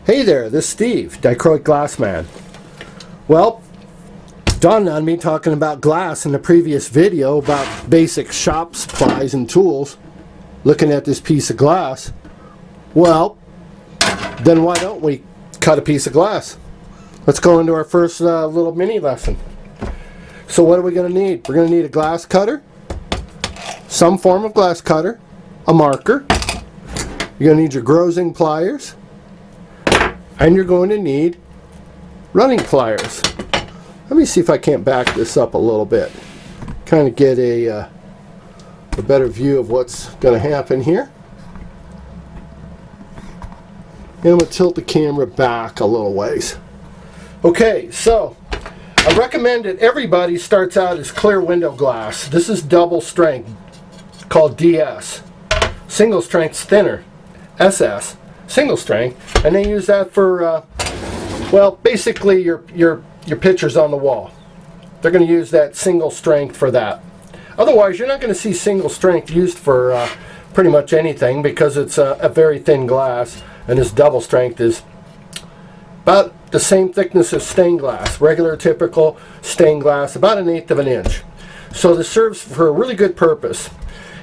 Hey there, this is Steve, Dichroic Glassman. Well, dawned on me talking about glass in the previous video about basic shop supplies and tools, looking at this piece of glass. Well, then why don't we cut a piece of glass? Let's go into our first little mini lesson. So what are we going to need? We're going to need a glass cutter, some form of glass cutter, a marker. You're going to need your grossing pliers, and you're going to need running pliers. Let me see if I can't back this up a little bit. Kind of get a better view of what's going to happen here. And I'm going to tilt the camera back a little ways. Okay, so I recommend that everybody starts out as clear window glass. This is double strength, called DS. Single strength's thinner, SS. Single strength, and they use that for well, basically your pictures on the wall. They're going to use that single strength for that. Otherwise, you're not going to see single strength used for pretty much anything, because it's a very thin glass, and this double strength is about the same thickness as stained glass. Regular, typical stained glass, about 1/8 of an inch. So this serves for a really good purpose,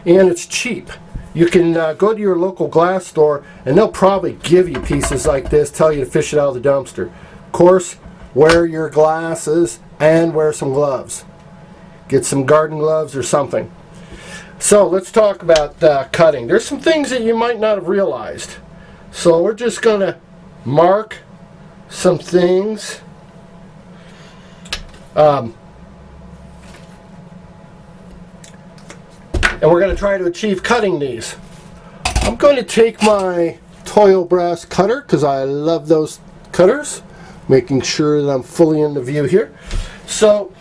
and it's cheap. You can go to your local glass store and they'll probably give you pieces like this, tell you to fish it out of the dumpster. Of course, wear your glasses and wear some gloves. Get some garden gloves or something. So let's talk about cutting. There's some things that you might not have realized. So we're just going to mark some things. And we're going to try to achieve cutting these. I'm going to take my Toyo brass cutter, because I love those cutters, making sure that I'm fully in the view here. So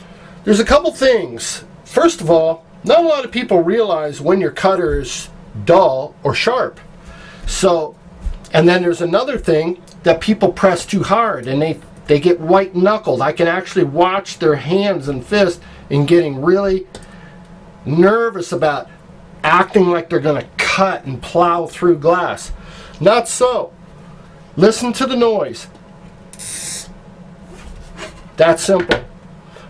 there's a couple things. First of all, not a lot of people realize when your cutter is dull or sharp. So, and then there's another thing, that people press too hard and they get white knuckled. I can actually watch their hands and fists and getting really nervous about acting like they're going to cut and plow through glass. Not so. Listen to the noise. That's simple.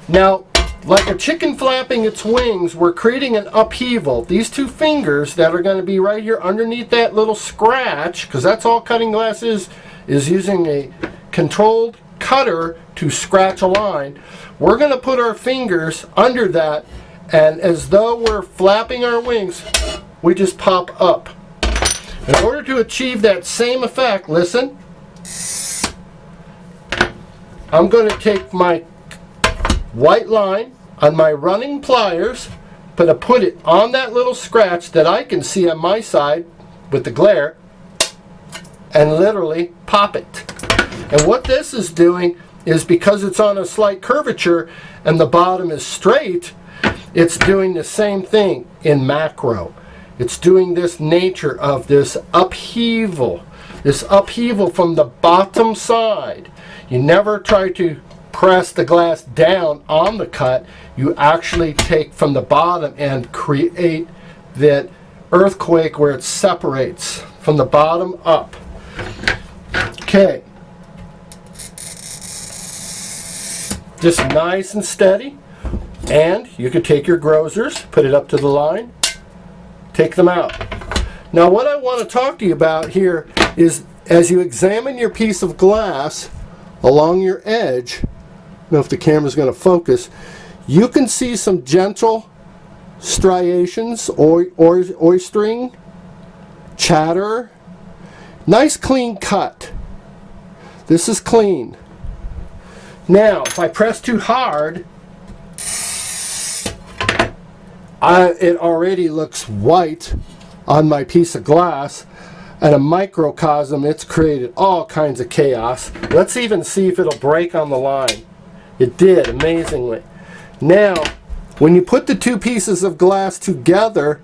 Now, like a chicken flapping its wings, we're creating an upheaval. These two fingers that are going to be right here underneath that little scratch, because that's all cutting glass is using a controlled cutter to scratch a line. We're going to put our fingers under that, and as though we're flapping our wings, we just pop up. In order to achieve that same effect, listen, I'm going to take my white line on my running pliers, put it on that little scratch that I can see on my side with the glare, and literally pop it. And what this is doing is, because it's on a slight curvature and the bottom is straight, it's doing the same thing in macro. It's doing this nature of this upheaval from the bottom side. You never try to press the glass down on the cut. You actually take from the bottom and create that earthquake where it separates from the bottom up. Okay. Just nice and steady. And you could take your grossers, put it up to the line, take them out. Now what I want to talk to you about here is, as you examine your piece of glass along your edge, I don't know if the camera's going to focus, you can see some gentle striations, oystering, chatter. Nice clean cut. This is clean. Now, if I press too hard, it already looks white on my piece of glass. At a microcosm, it's created all kinds of chaos. Let's even see if it'll break on the line. It did, amazingly. Now, when you put the two pieces of glass together,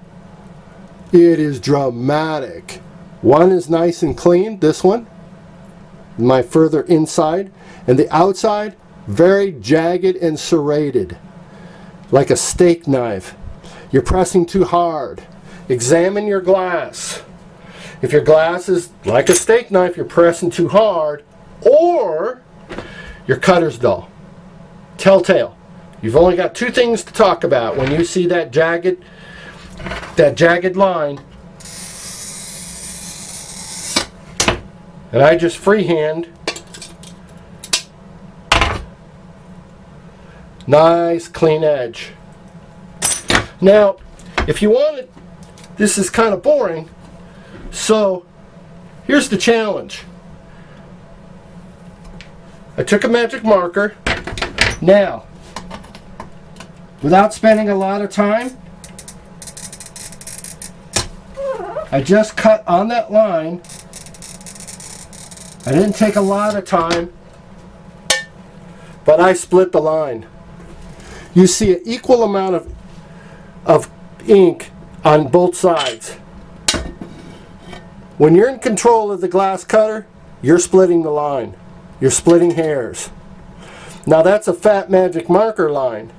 it is dramatic. One is nice and clean, this one, my further inside, and the outside, very jagged and serrated, like a steak knife. You're pressing too hard. Examine your glass. if your glass is like a steak knife, you're pressing too hard, or your cutter's dull. Telltale. You've only got two things to talk about when you see that jagged line. And I just freehand. Nice clean edge. Now, if you want it, this is kind of boring, so here's the challenge. I took a magic marker. Now, without spending a lot of time, I just cut on that line. I didn't take a lot of time, but I split the line. You see an equal amount of ink on both sides. When you're in control of the glass cutter, you're splitting the line. You're splitting hairs. Now that's a fat magic marker line.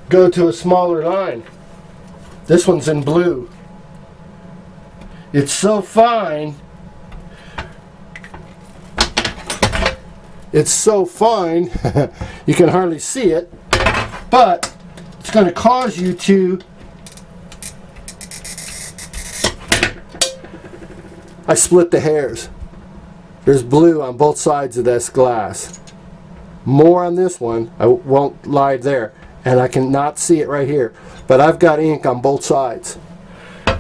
Go to a smaller line. This one's in blue. It's so fine. It's so fine, you can hardly see it, but it's going to cause you to, I split the hairs. There's blue on both sides of this glass. More on this one, I won't lie there, and I cannot see it right here, but I've got ink on both sides.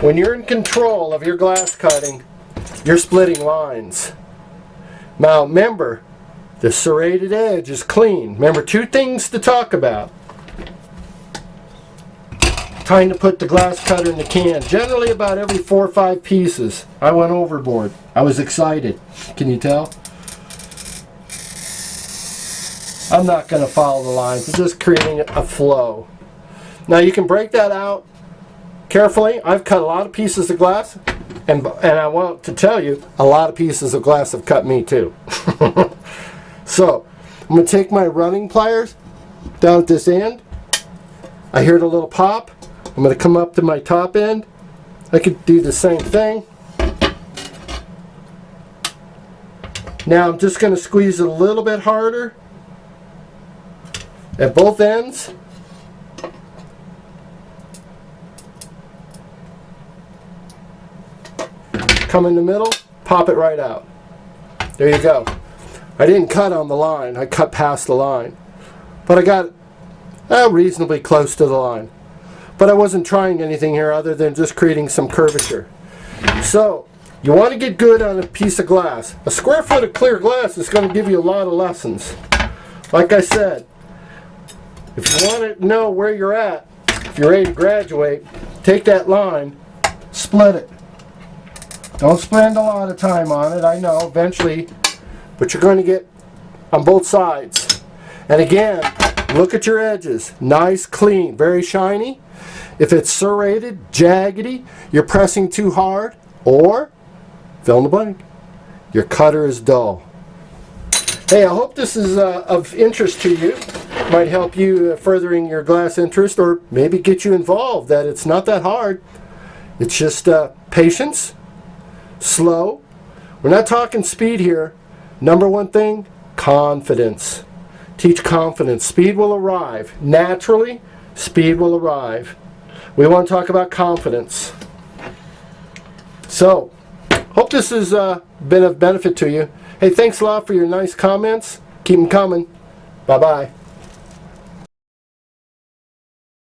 When you're in control of your glass cutting, you're splitting lines. Now remember, the serrated edge is clean. Remember, two things to talk about. Time to put the glass cutter in the can. Generally about every 4 or 5 pieces. I went overboard. I was excited. Can you tell? I'm not going to follow the lines. I'm just creating a flow. Now you can break that out carefully. I've cut a lot of pieces of glass. And I want to tell you, a lot of pieces of glass have cut me too. So, I'm going to take my running pliers down at this end. I heard a little pop. I'm going to come up to my top end. I could do the same thing. Now I'm just going to squeeze it a little bit harder at both ends. Come in the middle, pop it right out. There you go. I didn't cut on the line, I cut past the line. But I got reasonably close to the line. But I wasn't trying anything here other than just creating some curvature. So, you want to get good on a piece of glass. A square foot of clear glass is going to give you a lot of lessons. Like I said, if you want to know where you're at, if you're ready to graduate, take that line, split it. Don't spend a lot of time on it, I know, eventually, but you're going to get on both sides. And again, look at your edges. Nice, clean, very shiny. If it's serrated, jaggedy, you're pressing too hard, or, fill in the blank, your cutter is dull. Hey, I hope this is of interest to you. Might help you furthering your glass interest, or maybe get you involved, that it's not that hard. It's just patience, slow. We're not talking speed here. Number one thing, confidence. Teach confidence. Speed will arrive. Naturally, speed will arrive. We want to talk about confidence. So, hope this has been of benefit to you. Hey, thanks a lot for your nice comments. Keep them coming. Bye-bye.